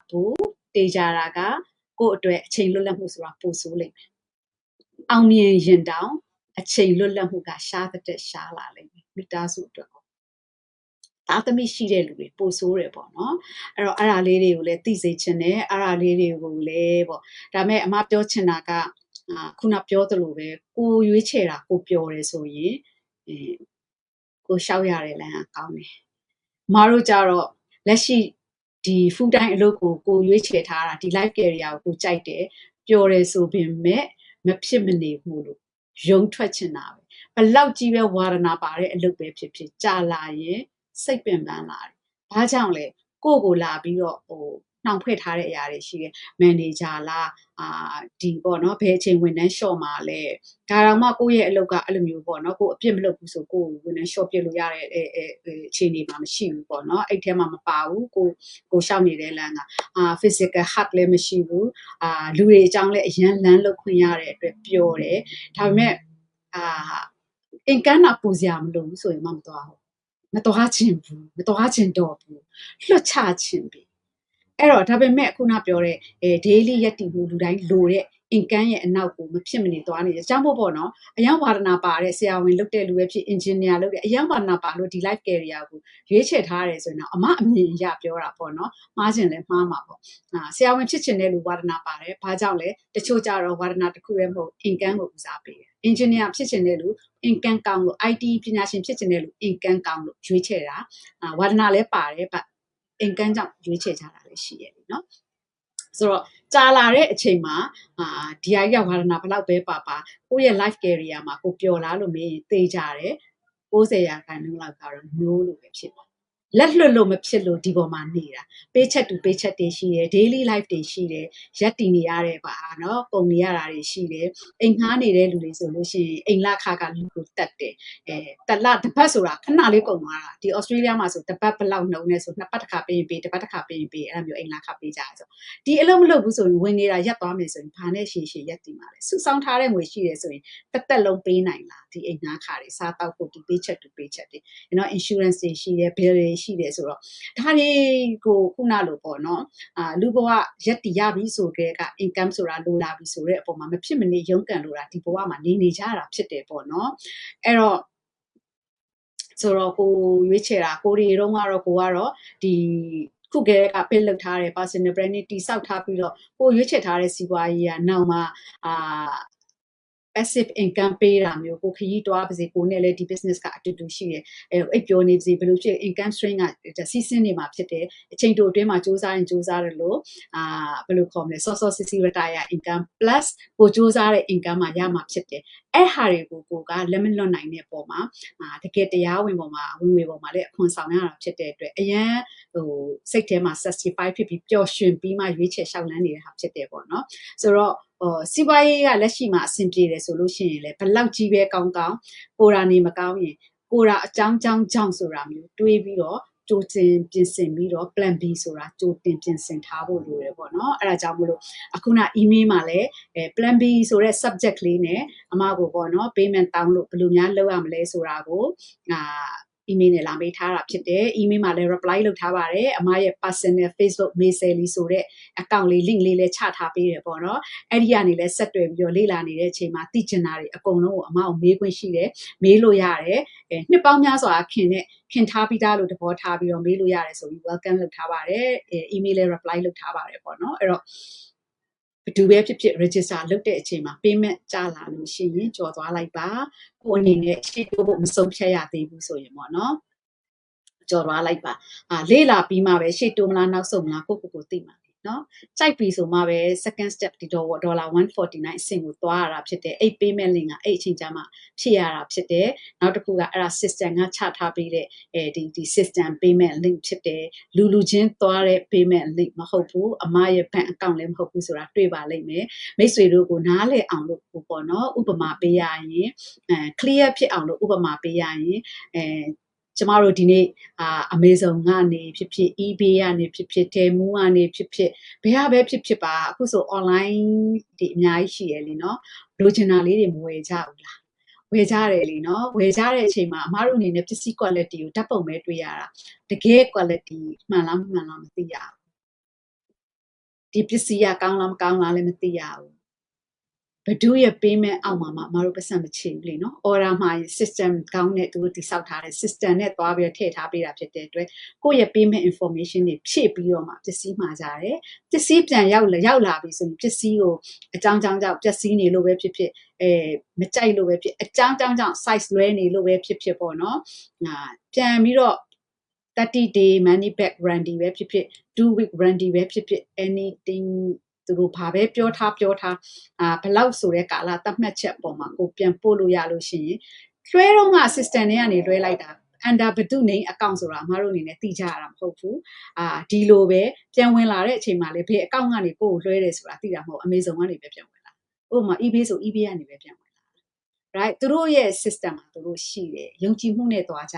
Speaker 1: ဘူးတေချာတာကကိုယ့်အတွက်အချိန်လွတ်လပ်မှုဆိုတာပိုဆိုးလိမ့်မယ်အောင်မြင်ရင်တောင်အချိန်လွတ်လပ်မှုကရှားတဲ့ရှားလာလိမ့်မယ်မိသားစုအတွက်သားသမီးရှိတဲ့လူတွေပိုဆိုးတယ်ပေါ့နော်အဲ့တော့အဲ့ဒါလေးတွေကိုလည်းသိစေချင်တယ်အဲ့ဒါလေးတွေကိုလည်းပေါ့ဒါမဲ့အမပြောချင်တာကခုနပြောသလိုပဲကိုရွေးချယ်တာကိုပြောတယ်ဆိုရင်ကိုရှောက်ရတယ်လမ်းကကောင်းတယ်မတို့ကြတော့လက်ရှိဒီ full time အလုပ်ကိုရွေးချယ်ထားတာဒီ life career ကိုကြိုက်တယ်ပျော်တယ်ဆိုပေမဲ့မဖြစ်မနေဘူးလို့ရုံထွက်ချင်တာပဲဘလောက်ကြီးပဲဝါဒနာပါတဲ့အလုပ်ပဲဖြစ်ဖြစ်ကြာလာရင်စိတ်ပင်ပန်းလာတယ်ဘာကြောင့်လဲကိုလာပြီးတော့နှောင်ဖွဲ့ထားတဲ့အရာတွေရှိတယ်မန်နေဂျာလားဒီပေါ့နော်ဘယ်အချိန်ဝန်ထမ်းရှော့မှာလဲဒါတော့မှကိုယ့်ရဲ့အလုပ်ကအဲ့လိုမျိုးပေါ့နော်ကိုအပြစ်မလုပ်ဘူးဆိုကိုဝန်ထမ်းရှော့ပြစ်လို့ရတဲ့အခြေအနေမှာမရှိဘူးပေါ့နော်အဲ့ထဲမှာမပါဘူးကိုရှောက်နေတဲ့လမ်းကphysical hard လည်းမရှိဘူးလူတွေအကြောင်းလည်းအရန်လမ်းလုပ်ခွင့်ရတဲ့အတွက်ပျော်တယ်ဒါပေမဲ့အင်ကန်းနာပူစရာမလိုဘူးဆိုရင်မသွားဘူးမသွားချင်ဘူးမသွားချင်တော့ဘူးလွတ်ချချင်ပြီအဲ့တော့ဒါပေမဲ့ခုနပြောတဲ့daily ရက်တည်မှုလူတိုင်းလိုတဲ့ income ရဲ့အနောက်ကိုမဖြစ်မနေသွားနေတယ်။ကြောင့်မို့ပေါ့နော်။အယောင်ဝါဒနာပါတဲ့ဆရာဝန်လုပ်တဲ့လူပဲဖြစ် engineer လုပ်တဲ့အယောင်ဝါဒနာပါလို့ဒီ life career ကိုရွေးချယ်ထားရတယ်ဆိုရင်တော့အမြင်အရပြောတာပေါ့နော်။မှားခြင်းလည်းမှားမှာပေါ့။ဆရာဝန်ဖြစ်ချင်တဲ့လူဝါဒနာပါတယ်။ဘာကြောင့်လဲ။တချို့ကြတော့ဝါဒနာတစ်ခုပဲမဟုတ် income ကိုဦးစားပေးတယ်။ engineer ဖြစ်ချင်တဲ့လူ income ကောင်းလို့ IT ပညာရှင်ဖြစ်ချင်တဲ့လူ income ကောင်းလို့ရွေးချယ်တာ။ဝါဒနာလည်းပါတယ်။ income ကြောင့်ရွေးချယ်ကြတာလည်းရှိရတယ်နော် ဆိုတော့ကြာလာတဲ့အချိန်မှာဒီအရာဝါဒနာဘလောက်ပဲပါကိုယ့်ရဲ့ life career မှာကိုပျော်လားလို့မေးရင်သိကြတယ်90%လောက်ကတော့ no လို့ပဲဖြစ်ပါလက်လွတ်လို့မဖြစ်လို့ဒီပေါ်မှာနေတာ paycheck to paycheck တွေရှိတယ် daily life တွေရှိတယ်ရက်တည်နေရတယ်ပါနော်ပုံနေရတာတွေရှိတယ်အိမ်ငှားနေတဲ့လူတွေဆိုလို့ရှိရင်အိမ်လခကလူကိုတက်တယ်တပတ်ဆိုတာခဏလေးကုန်သွားတာဒီ Australia မှာဆိုတပတ်ဘလောက်နှုံနေဆိုနှစ်ပတ်တစ်ခါပေးရင်ပေးတစ်ပတ်တစ်ခါပေးရင်ပေးအဲ့လိုမျိုးအိမ်လခပေးကြရဆိုဒီအလုံးမလုပ်ဘူးဆိုရင်ဝင်နေတာရက်သွားမယ်ဆိုရင်ဘာနဲ့ရှည်ရက်တည်မှာလဲစုဆောင်းထားတဲ့ငွေရှိတယ်ဆိုရင်တက်လုံးပေးနိုင်လားဒီအိမ်ငှားခါတွေစားတောက်ဖို့ဒီ paycheck to paycheck တွေနော် insurance တွေရှိတယ် bill တွေရှိတယ်ဆိုတော့ဒါတွေကိုခုနလိုပေါ့နော်လူဘဝရက်တည်ရပြီဆိုကြက income ဆိုတာလိုလာပြီဆိုတဲ့အပေါ်မှာမဖြစ်မနေရုန်းကန်လို့တာဒီဘဝမှာနေကြတာဖြစ်တယ်ပေါ့နော်အဲ့တော့ဆိုတော့ကိုရွေးချယ်တာကိုတွေတုန်းကတော့ကိုကတော့ဒီခုကဲကပေးလုပ်ထားတဲ့ personal branding တိစောက်ထားပြီးတော့ကိုရွေးချယ်ထားတဲ့စီးပွားရေးကနောက်မှာpassive income ပေးတာမျိုးကိုခရီးတွားပါစေကိုနဲ့လည်းဒီ business ကအတူတူရှိတယ်အိပ်ပြောနေပါစေဘယ်လိုဖြစ် income stream ကစီးစင်းနေမှာဖြစ်တယ်အချိန်တိုအတွင်းမှာစူးစမ်းရင်စူးစမ်းတယ်လို့ဘယ်လိုခေါ်မလဲ စောစောစီစီ retire income plus ကိုစူးစမ်းတဲ့ income မှာရမှာဖြစ်တယ်အဲ့ဟာတွေကိုကိုကလက်မလွတ်နိုင်တဲ့ပုံမှာတကယ်တရားဝင်ပုံမှာဝင်ငွေပုံမှာလည်းအခွန်ဆောင်ရတာဖြစ်တဲ့အတွက်အရန်စိတ်ထဲမှာ satisfy ဖြစ်ပြီးပျော်ရွှင်ပြီးမှရွေးချယ်လျှောက်လန်းနေတဲ့ဟာဖြစ်တယ်ပေါ့နော်ဆိုတော့စီးပွားရေးကလက်ရှိမှာအဆင်ပြေတယ်ဆိုလို့ရှိရင်လည်းဘလောက်ကြီးပဲကောင်းကိုရာနေမကောင်းရင်ကိုရာအကြောင်းကြောင့်ဆိုတာမျိုးတွေးပြီးတော့ကြိုတင်ပြင်ဆင်ပြီးတော့ plan B ဆိုတာကြိုတင်ပြင်ဆင်ထားဖို့လိုတယ်ပေါ့နော်အဲ့ဒါကြောင့်မလို့အခုန email မှာလည်းplan B ဆိုတဲ့ subject လေးနဲ့အမကိုပေါ့နော် payment တောင်းလို့ဘယ်လိုများလုပ်ရမလဲဆိုတာကိုemail နဲ့လာမေးထားတာဖြစ်တယ် email မှာလည်း reply လုပ်ထားပါတယ်အမရဲ့ personal Facebook Mail ဆိုတဲ့ account လေး link လေးလည်းချထားပေးတယ်ပေါ့နော်အဲ့ဒီကနေလည်းဆက်တွယ်ပြီးတော့လေ့လာနေတဲ့အချိန်မှာသိချင်တာတွေအကုန်လုံးကိုအမကိုမေးခွင့်ရှိတယ်မေးလို့ရတယ်နှစ်ပေါင်းများစွာခင်ထားပြီးသားလို့သဘောထားပြီးတော့မေးလို့ရတယ်ဆိုပြီး welcome လုပ်ထားပါတယ် email လည်း reply လုပ်ထားပါတယ်ပေါ့နော်အဲ့တော့ဘယ်သူပဲဖြစ်ဖြစ် register လုပ်တဲ့အချိန်မှာ payment ကျလာလို့ရှိရင်ကြော်သွားလိုက်ပါကိုအနေနဲ့ရှေ့တိုးဖို့မဆုံးဖြတ်ရသေးဘူးဆိုရင်ပေါ့နော်ကြော်သွားလိုက်ပါလေ့လာပြီးမှပဲရှေ့တိုးမလားနောက်ဆုတ်မလားကိုသိမှာနော်စိုက်ပြီဆိုမှပဲ second step ဒီ$149အဆင့်ကိုသွားရတာဖြစ်တယ်အဲ့ payment link ကအဲ့အချိန်ကျမှဖြစ်ရတာဖြစ်တယ်နောက်တစ်ခုကအဲ့ဒါ system ကချထားပေးတဲ့ဒီ system payment link ဖြစ်တယ်လူချင်းသွားတဲ့ payment link မဟုတ်ဘူးအမရဲ့ bank account လည်းမဟုတ်ဘူးဆိုတာတွေ့ပါလိမ့်မယ်မိတ်ဆွေတို့ကိုနားလည်အောင်လို့ပေါ့နော်ဥပမာပေးရရင်clear ဖြစ်အောင်လို့ဥပမာပေးရရင်ကျမတို့ဒီနေ့Amazon ကနေဖြစ် eBay ကနေဖြစ် Temu ကနေဖြစ်ဘယ်ဟာပဲဖြစ်ပါအခုဆို online ဒီအများကြီးရှိရလေနော်လိုချင်တာလေးတွေမဝယ်ကြဘူးလားဝယ်ကြတယ်လीနော်ဝယ်ကြတဲ့အချိန်မှာအမားတို့အနေနဲ့ပစ္စည်း quality ကိုဓာတ်ပုံပဲတွေ့ရတာတကယ် quality မှန်လားမသိရဘူးဒီပစ္စည်းကကောင်းလားမကောင်းလားလည်းမသိရဘူးဘဒုရဲ့ payment အောက်မှာမတို့ပတ်စံမချေဘူးလေနော် order မှာ system ကောင်းတဲ့သူတို့တိစောက်ထားတဲ့ system နဲ့တွားပြီးထည့်ထားပေးတာဖြစ်တဲ့အတွက်ကိုယ့်ရဲ့ payment information တွေဖြည့်ပြီးတော့မှပစ္စည်းမှာကြတယ်ပစ္စည်းပြန်ရောက်လာပြီဆိုရင်ပစ္စည်းကိုအကြောင်းကြောင့်ပျက်စီးနေလို့ပဲဖြစ်မကြိုက်လို့ပဲဖြစ်အကြောင်းကြောင့် size လွဲနေလို့ပဲဖြစ်ပေါ့နော်ပြန်ပြီးတော့30 day money back guarantee ပဲဖြစ်2 week guarantee ပဲဖြစ် anythingသူတို့ဘာပဲပြောထားဘလောက်ဆိုတဲ့ကာလသတ်မှတ်ချက်အပေါ်မှာကိုပြန်ပို့လို့ရလို့ရှိရင်လွှဲတော့က assistant တွေကနေလွှဲလိုက်တာ under ဘဒု name account ဆိုတာအမားတို့အနေနဲ့သိကြရတာမဟုတ်ဘူးဒီလိုပဲပြန်ဝင်လာတဲ့အချိန်မှာလေဘယ် account ကနေကိုလွှဲတယ်ဆိုတာသိတာမဟုတ် Amazon ကနေပဲပြန်ဝင်လာဥပမာ eBay ဆို eBay ကနေပဲပြန်ဝင်လာ right သူတို့ရဲ့ system မှာသူတို့ရှိတယ်ယုံကြည်မှုနဲ့သွားကြ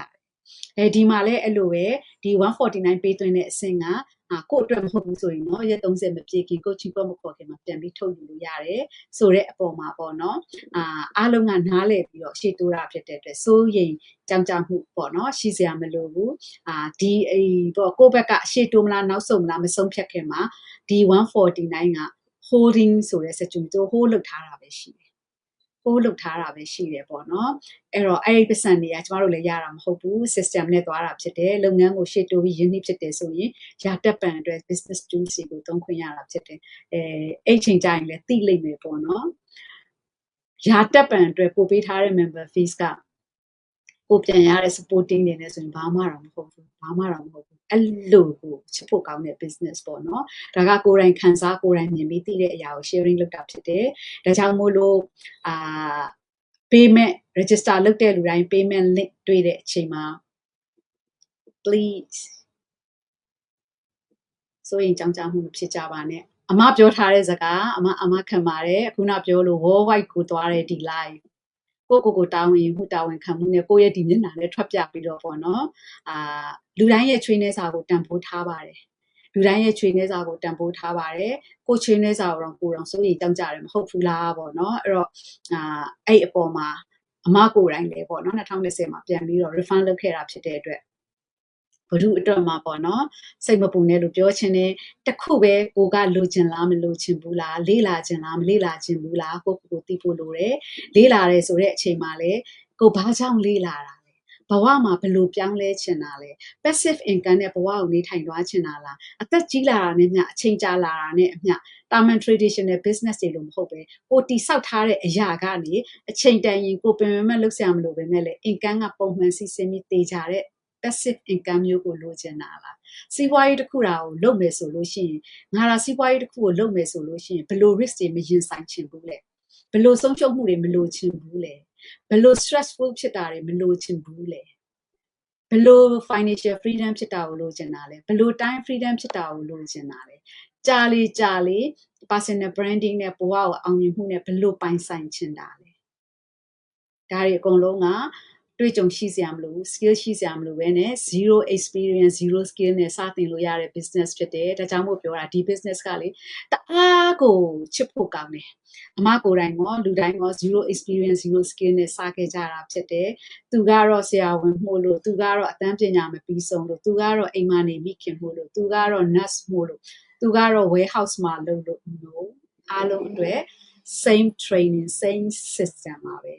Speaker 1: တယ်ဒီမှာလည်းအဲ့လိုပဲဒီ149ပေးသွင်းတဲ့အဆင့်ကကို့အတွက်မဟုတ်ဘူးဆိုရင်တော့ရက်30မပြည့်ခင်ကိုချီကောမခေါ်ခင်မှာပြန်ပြီးထုတ်ယူလို့ရတယ်ဆိုတဲ့အပေါ်မှာပေါ့နော်အားလုံးကနားလည်ပြီးတော့ရှေ့တိုးတာဖြစ်တဲ့အတွက်စိုးရိမ်ကြောင်မှုပေါ့နော်ရှိစရာမလိုဘူးဒီပေါ့ကိုယ့်ဘက်ကရှေ့တိုးမလားနောက်ဆုတ်မလားမဆုံးဖြတ်ခင်မှာဒီ149က holding ဆိုတဲ့ situation hold လုပ်ထားတာပဲရှိတယ်ပို့လုပ်ထားတာပဲရှိတယ်ပေါ့နော်အဲ့တော့အဲ့ဒီပတ်စံတွေကကျမတို့လည်းရတာမဟုတ်ဘူး system နဲ့သွားတာဖြစ်တယ်လုပ်ငန်းကိုရှေ့တိုးပြီးရင်းနှီးဖြစ်တယ်ဆိုရင်ရာတက်ပံအတွက် business tools တွေကိုသုံးခွင့်ရတာဖြစ်တယ်အဲ့ချိန်ကျရင်လည်းသိလိမ့်မယ်ပေါ့နော်ရာတက်ပံအတွက်ပို့ပေးထားတဲ့ member fees က ကိုပြန်ရတဲ့ supporting နေနေဆိုရင်ဘာမှတော့မဟုတ်ဘူးအဲ့လိုကိုချစ်ဖို့ကောင်းတဲ့ business ပေါ့နော်ဒါကကိုယ်တိုင်ခံစားကိုယ်တိုင်မြင်ပြီးသိတဲ့အရာကို sharing လုပ်တာဖြစ်တယ်ဒါကြောင့်မို့လို့payment register လုပ်တဲ့လူတိုင်း payment link တွေ့တဲ့အချိန်မှာ please ဆိုရင်ကြောင်းကြမှုမဖြစ်ကြပါနဲ့အမပြောထားတဲ့စကားအမခံပါတယ်ခုနပြောလို့ worldwide ကိုသွားတဲ့ဒီ live ကိုတာဝန်မှုတာဝန်ခံမှုနဲ့ကိုယ့်ရဲ့ဒီမျက်နှာနဲ့ထွက်ပြပြီးတော့ပေါ့နော်လူတိုင်းရဲ့ချွေးနှဲစာကိုတန်ဖိုးထားပါတယ်လူတိုင်းရဲ့ချွေးနှဲစာကိုတန်ဖိုးထားပါတယ်ကိုချွေးနှဲစာကိုတော့ကိုတော့စိုးရိမ်ကြောက်ကြတယ်မဟုတ်ဘူးလားပေါ့နော်အဲ့တော့အဲ့အပေါ်မှာအမကိုယ်တိုင်လည်းပေါ့နော်2020မှာပြန်ပြီးတော့ refund လုပ်ခဲ့တာဖြစ်တဲ့အတွက်ဘဒုအတွက်မှာပေါ့နော်စိတ်မပူနဲ့လို့ပြောချင်တယ်တခုပဲကိုကလိုချင်လားမလိုချင်ဘူးလားလေးလာချင်လားမလေးလာချင်ဘူးလားကိုသိဖို့လိုတယ်လေးလာတယ်ဆိုတဲ့အချိန်မှာလေကိုဘာကြောင့်လေးလာတာလဲဘဝမှာဘယ်လိုပြောင်းလဲချင်တာလဲ passive income နဲ့ဘဝကိုနေထိုင်သွားချင်တာလားအသက်ကြီးလာတာနဲ့မျှအချိန်ကြာလာတာနဲ့အမျှတာမန် traditional business တွေလို့မဟုတ်ပဲကိုတိဆောက်ထားတဲ့အရာကနေအချိန်တန်ရင်ကိုပင်ပန်းလုပ်ဆရာမလို့ပဲမဲ့လေ income ကပုံမှန်စီစဉ်ပြီးတေချာတဲ့ passive income မျိုးကိုလိုချင်တာလားစီးပွားရေးတစ်ခုတာကိုလုပ်မယ်ဆိုလို့ရှိရင်ငါလာစီးပွားရေးတစ်ခုကိုလုပ်မယ်ဆိုလို့ရှိရင်ဘယ်လို risk တွေမရင်ဆိုင်ချင်ဘူးလဲဘယ်လိုဆုံးရှုံးမှုတွေမလိုချင်ဘူးလဲဘယ်လို stressful ဖြစ်တာတွေမလိုချင်ဘူးလဲဘယ်လို financial freedom ဖြစ်တာကိုလိုချင်တာလဲဘယ်လို time freedom ဖြစ်တာကိုလိုချင်တာလဲကြာလေ personal branding နဲ့ဘဝကိုအောင်မြင်မှုနဲ့ဘယ်လိုပိုင်ဆိုင်ချင်တာလဲဒါတွေအကုန်လုံးကတွေ့ကြုံရှိစရာမလိုဘူး skill ရှိစရာမလိုပဲနဲ့ zero experience zero skill နဲ့စတင်လို့ရတဲ့ business ဖြစ်တယ်ဒါကြောင့်မို့ပြောတာဒီ business ကလေတအားကိုချစ်ဖို့ကောင်းတယ်အမကိုယ်တိုင်ရောလူတိုင်းရော zero experience zero skill နဲ့စခဲ့ကြတာဖြစ်တယ်သူကတော့ဆရာဝန်မှုလို့သူကတော့အတန်းပညာမပြီးဆုံးလို့သူကတော့အိမ်မနေမိခင်မှုလို့သူကတော့ nurse မှုလို့သူကတော့ warehouse မှာလုပ်လို့အားလုံးအတွက် same training same system ပါပဲ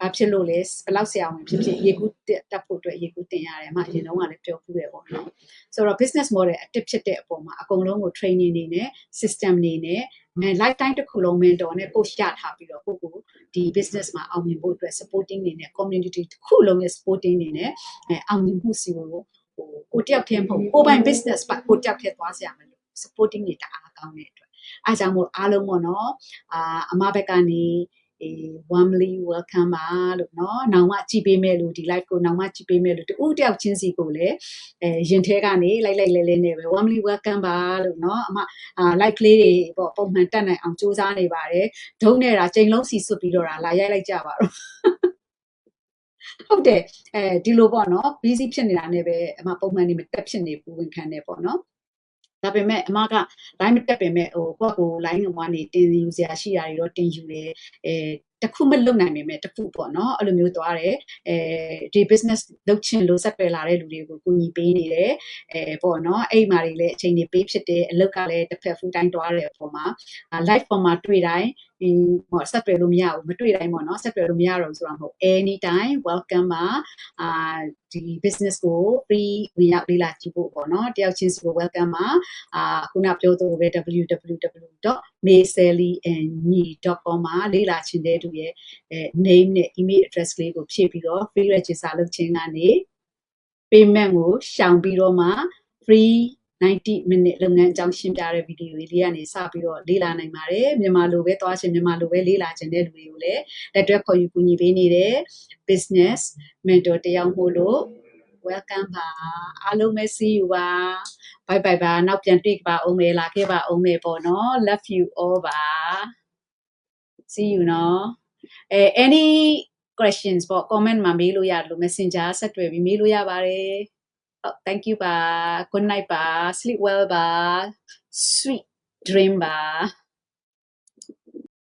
Speaker 1: ဘာဖြစ်လို့လဲဘယ်လောက်ဆရာဝန်ဖြစ်ဖြစ်ရေကူးတက်ဖို့အတွက်ရေကူးတင်ရတယ်အမအရင်တုန်းကလည်းပြောပြရပေါ့နော်ဆိုတော့ business model အတစ်ဖြစ်တဲ့အပေါ်မှာအကုန်လုံးကို training နေနဲ့ system နေနဲ့ lifetime တစ်ခုလုံး mentor နဲ့ coach ရထားပြီးတော့ကိုဒီ business မှာအောင်မြင်ဖို့အတွက် supporting နေနဲ့ community တစ်ခုလုံးရဲ့ supporting နေနဲ့အောင်မြင်မှုစီကိုတယောက်တည်းမဟုတ်ကိုပိုင် business ပါကိုတယောက်တည်းသွားစရာမလို supporting နေတအားကောင်းတဲ့အတွက်အားကြောင့်မို့အားလုံးပေါ့နော်အမဘက်ကနေ warmly welcome ပါလို့เนาะနောင်မှကြည့်ပေးမဲ့လို့ဒီ live ကိုနောင်မှကြည့်ပေးမဲ့လို့တူတယောက်ချင်းစီကိုလည်းရင်ထဲကနေလိုက်လဲလဲနဲ့ပဲ warmly welcome ပါလို့เนาะအမlive လေးတွေပေါ့ပုံမှန်တက်နိုင်အောင်စူးစမ်းနေပါတယ်ဒုံးနေတာချိန်လုံးစီစွတ်ပြီးတော့လာရိုက်လိုက်ကြပါတော့ဟုတ်တယ်ဒီလိုပေါ့เนาะ busy ဖြစ်နေတာနဲ့ပဲအမပုံမှန်နေမတက်ဖြစ်နေဘူးဝန်ခံနေပေါ့เนาะဒါပေမဲ့အမက line မတက်ပေမဲ့ကိုယ့်ကို line ကနေတင်ယူစရာရှိတာတွေတော့တင်ယူတယ်တခုမလုပ်နိုင်ပေမဲ့တခုပေါ့နော်အဲ့လိုမျိုးသွားတယ်ဒီ business လုပ်ချင်လို့ဆက်ပယ်လာတဲ့လူတွေကိုကူညီပေးနေတယ်ပေါ့နော်အဲ့မှာတွေလည်းအချိန်တွေပေးဖြစ်တယ်အလုပ်ကလည်းတစ်ဖက် full time သွားတဲ့အပေါ်မှာ live ပေါ်မှာတွေ့တိုင်းဆက်ပယ်လို့မရဘူးမတွေ့တိုင်းပေါ့နော်ဆက်ပယ်လို့မရတော့ဘူးဆိုတာမဟုတ် anytime welcome ပါဒီ business ကို free ဝင်ရောက်လေ့လာကြည့်ဖို့ပေါ့နော်တယောက်ချင်းစီကို welcome ပါခုနပြောသလိုပဲ www.maysallyandme.com မှာလေ့လာချင်တဲ့သူရဲ့ name နဲ့ email address လေးကိုဖြည့်ပြီးတော့ free register လုပ်ခြင်းကနေ payment ကိုရှောင်ပြီးတော့မှ free 90 minute လုပ်ငန်းအကြောင်းရှင်းပြတဲ့ဗီဒီယိုလေးကနေစပြီးတော့လေ့လာနိုင်ပါတယ်မြန်မာလိုပဲသွားချင်မြန်မာလိုပဲလေ့လာချင်တဲ့လူတွေကိုလည်းလက်တွဲခေါ်ယူကူညီပေးနေတဲ့ business mentor တယောက်မို့လို့ welcome ပါအားလုံးပဲ see you ပါ bye bye ပါနောက်ပြန်တွေ့ပါအောင်မယ်လာခဲ့ပါအောင်မယ်ပေါ့နော် love you all ပါ see you နော်any questions ပေါ့ comment မှာမေးလို့ရတယ်လို့ messenger ဆက်သွယ်ပြီးမေးလို့ရပါတယ်thank you ပါ good night ပါ sleep well ပါ sweet dream ပါ